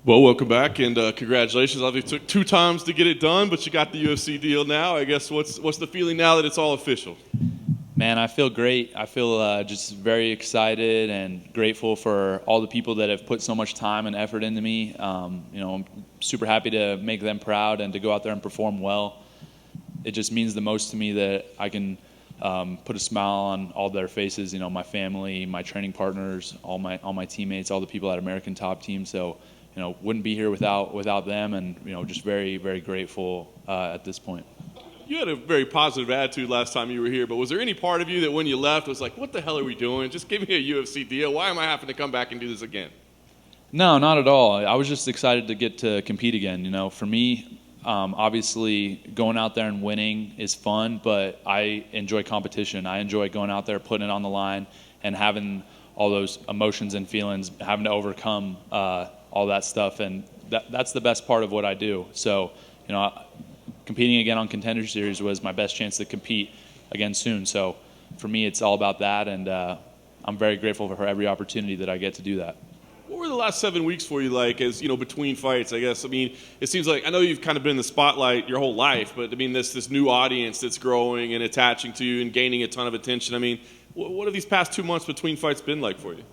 Well, welcome back, and congratulations. Obviously, it took 2 times to get it done, but you got the UFC deal now. I guess what's the feeling now that it's all official? Man, I feel great. I feel just very excited and grateful for all the people that have put so much time and effort into me. I'm super happy to make them proud and to go out there and perform well. It just means the most to me that I can put a smile on all their faces. My family, my training partners, all my teammates, all the people at American Top Team. So, wouldn't be here without them, and just very, very grateful at this point. You had a very positive attitude last time you were here, but was there any part of you that when you left was like, what the hell are we doing? Just give me a UFC deal. Why am I having to come back and do this again? No, not at all. I was just excited to get to compete again. For me, obviously going out there and winning is fun, but I enjoy competition. I enjoy going out there, putting it on the line, and having all those emotions and feelings, having to overcome all that stuff, and that's the best part of what I do. So, competing again on Contender Series was my best chance to compete again soon. So, for me, it's all about that, and I'm very grateful for every opportunity that I get to do that. What were the last 7 weeks for you like as, between fights, I guess? I mean, it seems like, I know you've kind of been in the spotlight your whole life, but I mean, this new audience that's growing and attaching to you and gaining a ton of attention. I mean, what have these past 2 months between fights been like for you?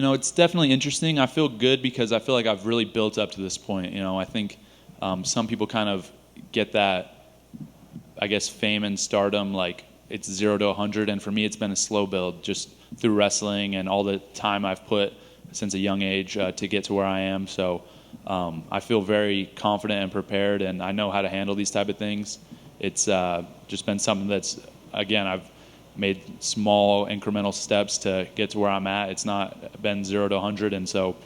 It's definitely interesting. I feel good because I feel like I've really built up to this point. I think some people kind of get that, I guess, fame and stardom, like it's 0 to 100. And for me, it's been a slow build just through wrestling and all the time I've put since a young age to get to where I am. So I feel very confident and prepared, and I know how to handle these type of things. It's just been something that's, again, I've made small incremental steps to get to where I'm at. It's not been 0 to 100, and so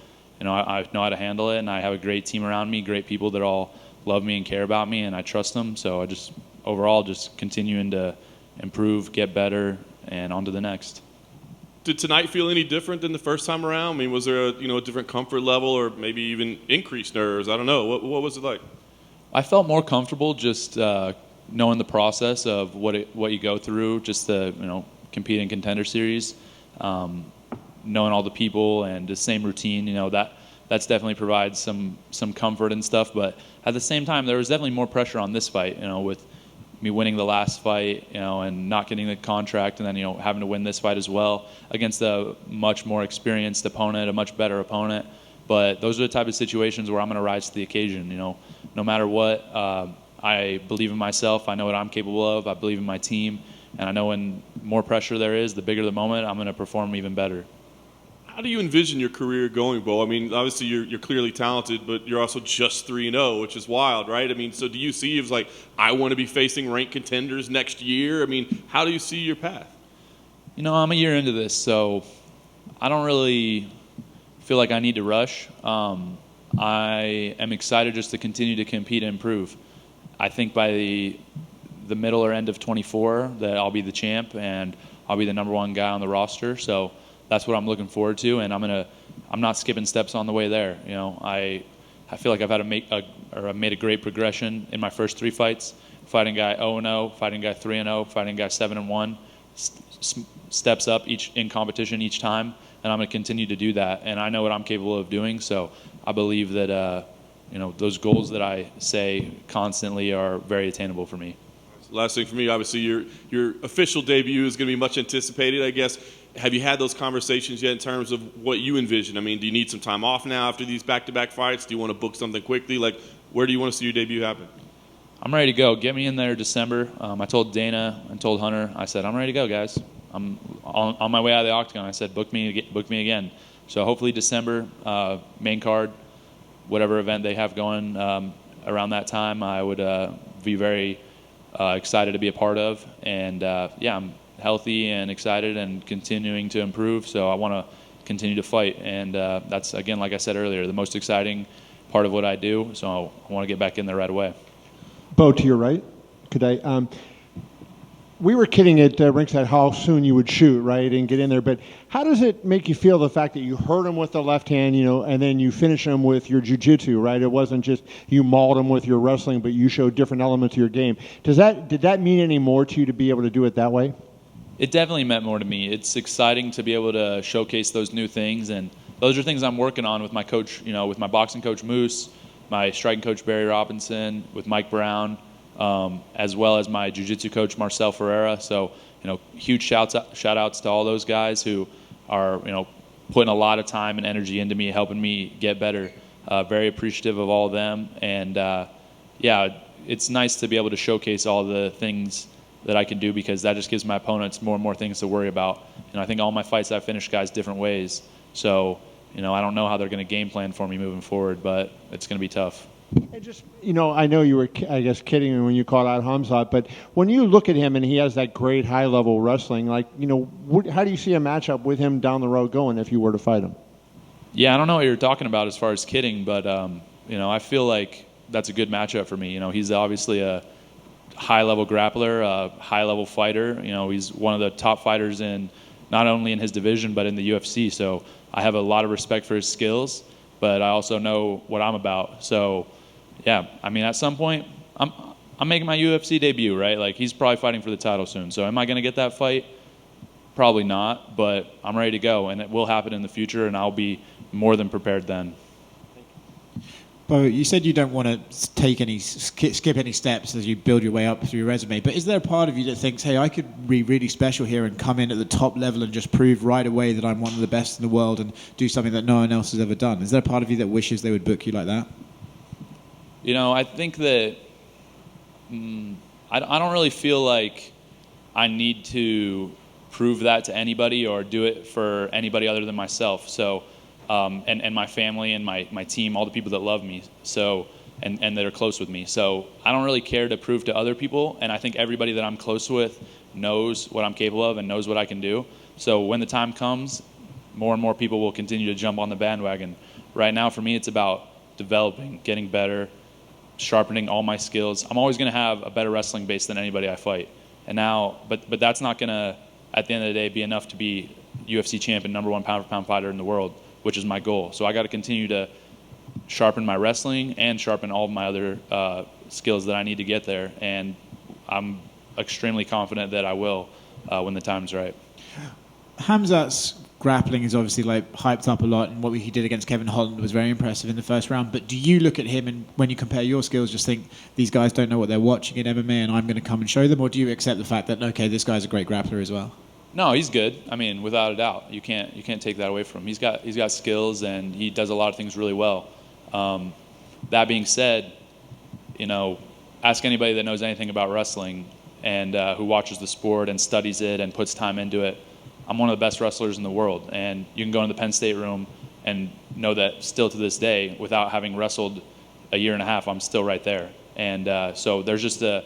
I know how to handle it, and I have a great team around me, great people that all love me and care about me, and I trust them. So I just overall just continuing to improve, get better, and on to the next. Did tonight feel any different than the first time around? I mean, was there a different comfort level or maybe even increased nerves? I don't know. What was it like? I felt more comfortable just knowing the process of what you go through, just to compete in Contender Series, knowing all the people and the same routine. That's definitely provides some comfort and stuff. But at the same time, there was definitely more pressure on this fight. With me winning the last fight, and not getting the contract, and then having to win this fight as well against a much more experienced opponent, a much better opponent. But those are the type of situations where I'm going to rise to the occasion. No matter what, I believe in myself. I know what I'm capable of. I believe in my team, and I know when more pressure there is, the bigger the moment, I'm going to perform even better. How do you envision your career going, Bo? I mean, obviously you're clearly talented, but you're also just 3-0, which is wild, right? I mean, so do you see it as like, I want to be facing ranked contenders next year? I mean, how do you see your path? I'm a year into this, so I don't really feel like I need to rush. I am excited just to continue to compete and improve. I think by the middle or end of 24 that I'll be the champ and I'll be the number one guy on the roster. So that's what I'm looking forward to, and I'm not skipping steps on the way there. I feel like I've had made a great progression in my first 3 fights, fighting guy 0-0, fighting guy 3-0, fighting guy 7-1, steps up in competition each time, and I'm going to continue to do that. And I know what I'm capable of doing, so I believe that those goals that I say constantly are very attainable for me. Last thing for me, obviously your official debut is going to be much anticipated, I guess. Have you had those conversations yet in terms of what you envision? I mean, do you need some time off now after these back-to-back fights? Do you want to book something quickly? Like, where do you want to see your debut happen? I'm ready to go. Get me in there December. I told Dana and told Hunter, I said, I'm ready to go, guys. I'm on my way out of the octagon. I said, book me again. So hopefully December, main card, whatever event they have going around that time, I would be very excited to be a part of. And, I'm healthy and excited and continuing to improve, so I want to continue to fight. And that's, again, like I said earlier, the most exciting part of what I do, so I want to get back in there right away. Bo, to your right, could I? We were kidding at ringside how soon you would shoot, right, and get in there, but how does it make you feel, the fact that you hurt him with the left hand, and then you finish him with your jiu-jitsu, right? It wasn't just you mauled him with your wrestling, but you showed different elements of your game. Did that mean any more to you to be able to do it that way? It definitely meant more to me. It's exciting to be able to showcase those new things, and those are things I'm working on with my coach, with my boxing coach Moose, my striking coach Barry Robinson, with Mike Brown, as well as my jiu-jitsu coach Marcel Ferreira. So, huge shout outs to all those guys who are, putting a lot of time and energy into me, helping me get better. Very appreciative of all of them. And, it's nice to be able to showcase all the things that I can do, because that just gives my opponents more and more things to worry about. I think all my fights I finish guys different ways. So, I don't know how they're going to game plan for me moving forward, but it's going to be tough. And just, I know you were, I guess, kidding me when you called out Khamzat, but when you look at him and he has that great high-level wrestling, how do you see a matchup with him down the road going if you were to fight him? Yeah, I don't know what you're talking about as far as kidding, but, I feel like that's a good matchup for me. He's obviously a high-level grappler, a high-level fighter. He's one of the top fighters not only in his division, but in the UFC. So I have a lot of respect for his skills, but I also know what I'm about. So, yeah, at some point, I'm making my UFC debut, right? Like, he's probably fighting for the title soon. So am I going to get that fight? Probably not, but I'm ready to go, and it will happen in the future, and I'll be more than prepared then. Bo, you said you don't want to skip any steps as you build your way up through your resume, but is there a part of you that thinks, hey, I could be really special here and come in at the top level and just prove right away that I'm one of the best in the world and do something that no one else has ever done? Is there a part of you that wishes they would book you like that? I think that I don't really feel like I need to prove that to anybody or do it for anybody other than myself. So, and my family and my team, all the people that love me, so and that are close with me. So I don't really care to prove to other people, and I think everybody that I'm close with knows what I'm capable of and knows what I can do. So when the time comes, more and more people will continue to jump on the bandwagon. Right now, for me, it's about developing, getting better, sharpening all my skills. I'm always going to have a better wrestling base than anybody I fight. And now, but that's not going to, at the end of the day, be enough to be UFC champion, #1 pound-for-pound fighter in the world, which is my goal. So I got to continue to sharpen my wrestling and sharpen all of my other skills that I need to get there. And I'm extremely confident that I will when the time's right. Khamzat's grappling is obviously hyped up a lot, and what he did against Kevin Holland was very impressive in the first round. But do you look at him and when you compare your skills, just think these guys don't know what they're watching in MMA, and I'm going to come and show them, or do you accept the fact that okay, this guy's a great grappler as well? No, he's good. Without a doubt, you can't take that away from him. He's got skills, and he does a lot of things really well. That being said, ask anybody that knows anything about wrestling and who watches the sport and studies it and puts time into it. I'm one of the best wrestlers in the world, and you can go into the Penn State room and know that still to this day, without having wrestled a year and a half, I'm still right there. And so there's just a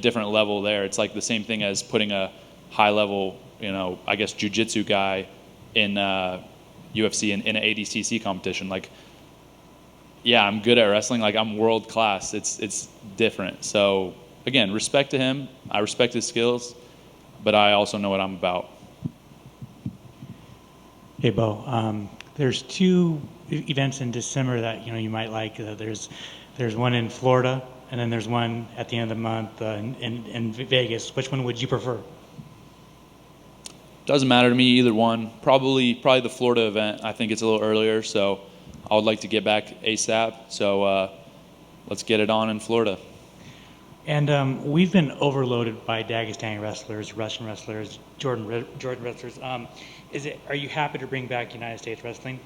different level there. It's like the same thing as putting a high-level, jiu-jitsu guy in UFC in an ADCC competition. I'm good at wrestling. I'm world class. It's different. So again, respect to him. I respect his skills, but I also know what I'm about. Hey, Bo. There's 2 events in December that you might like. There's one in Florida, and then there's one at the end of the month in Vegas. Which one would you prefer? Doesn't matter to me, either one. Probably the Florida event. I think it's a little earlier, so I would like to get back ASAP. So let's get it on in Florida. And we've been overloaded by Dagestani wrestlers, Russian wrestlers, Jordan wrestlers. Are you happy to bring back United States wrestling?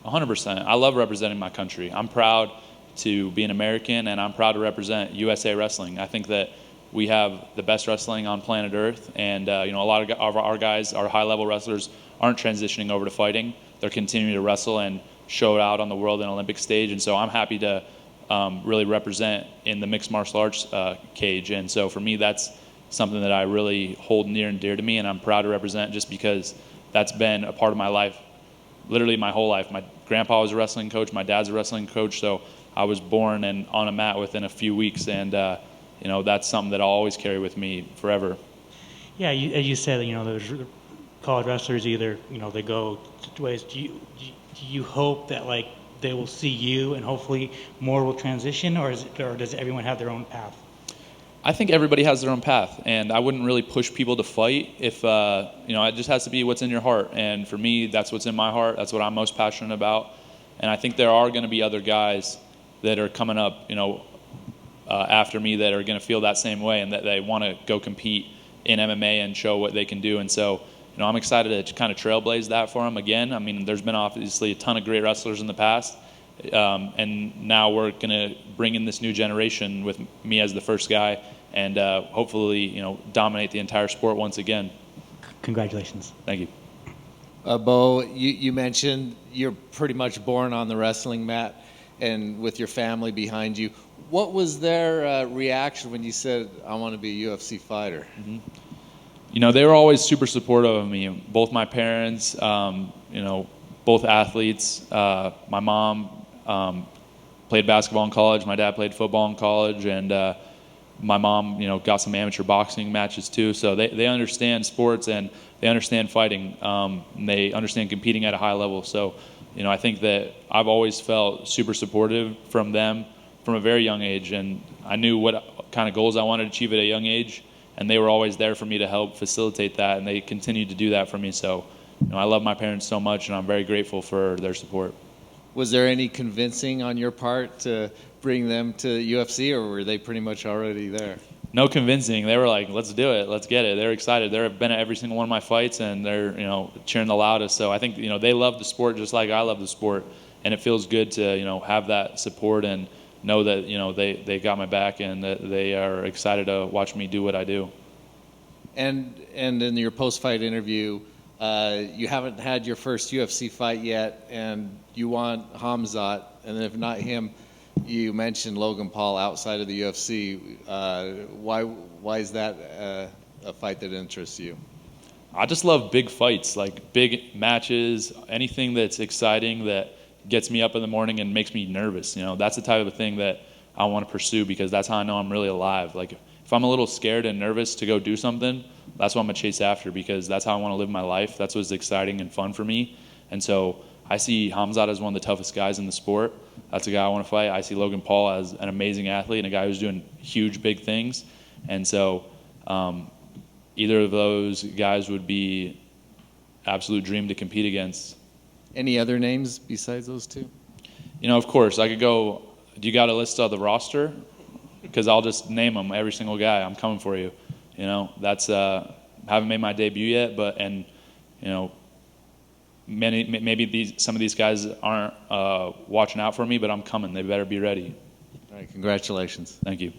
100%. I love representing my country. I'm proud to be an American, and I'm proud to represent USA Wrestling. I think that we have the best wrestling on planet Earth, and a lot of our guys, our high-level wrestlers, aren't transitioning over to fighting. They're continuing to wrestle and show it out on the world and Olympic stage, and so I'm happy to really represent in the mixed martial arts cage. And so for me, that's something that I really hold near and dear to me, and I'm proud to represent just because that's been a part of my life, literally my whole life. My grandpa was a wrestling coach, my dad's a wrestling coach, so I was born and on a mat within a few weeks, and that's something that I'll always carry with me forever. Yeah, as you said, those college wrestlers either, they go two ways. Do you hope that they will see you and hopefully more will transition, or does everyone have their own path? I think everybody has their own path, and I wouldn't really push people to fight if, it just has to be what's in your heart. And for me, that's what's in my heart. That's what I'm most passionate about. And I think there are going to be other guys that are coming up, after me that are going to feel that same way and that they want to go compete in MMA and show what they can do. And so, I'm excited to kind of trailblaze that for them again. I mean, there's been obviously a ton of great wrestlers in the past. And now we're going to bring in this new generation with me as the first guy and hopefully, dominate the entire sport once again. Congratulations. Thank you. Bo, you mentioned you're pretty much born on the wrestling mat and with your family behind you. What was their reaction when you said, I want to be a UFC fighter? Mm-hmm. They were always super supportive of me. Both my parents, both athletes. My mom played basketball in college. My dad played football in college. And my mom, got some amateur boxing matches too. So they understand sports and they understand fighting. And they understand competing at a high level. So, I think that I've always felt super supportive from them from a very young age. And I knew what kind of goals I wanted to achieve at a young age. And they were always there for me to help facilitate that. And they continued to do that for me. So, I love my parents so much, and I'm very grateful for their support. Was there any convincing on your part to bring them to UFC, or were they pretty much already there? No convincing. They were like, let's do it. Let's get it. They're excited. They've been at every single one of my fights, and they're, cheering the loudest. So I think, they love the sport just like I love the sport. And it feels good to, have that support and know that, they got my back and that they are excited to watch me do what I do. And in your post-fight interview, you haven't had your first UFC fight yet, and you want Khamzat, and if not him, you mentioned Logan Paul outside of the UFC. Why is that a fight that interests you? I just love big fights, like big matches, anything that's exciting that gets me up in the morning and makes me nervous. That's the type of thing that I want to pursue because that's how I know I'm really alive. Like if I'm a little scared and nervous to go do something, that's what I'm going to chase after because that's how I want to live my life. That's what's exciting and fun for me. And so I see Khamzat as one of the toughest guys in the sport. That's a guy I want to fight. I see Logan Paul as an amazing athlete and a guy who's doing huge, big things. And so either of those guys would be absolute dream to compete against. Any other names besides those two? Of course, I could go, do you got a list of the roster? Because I'll just name them, every single guy. I'm coming for you. That's haven't made my debut yet, maybe some of these guys aren't watching out for me, but I'm coming. They better be ready. All right, congratulations. Thank you.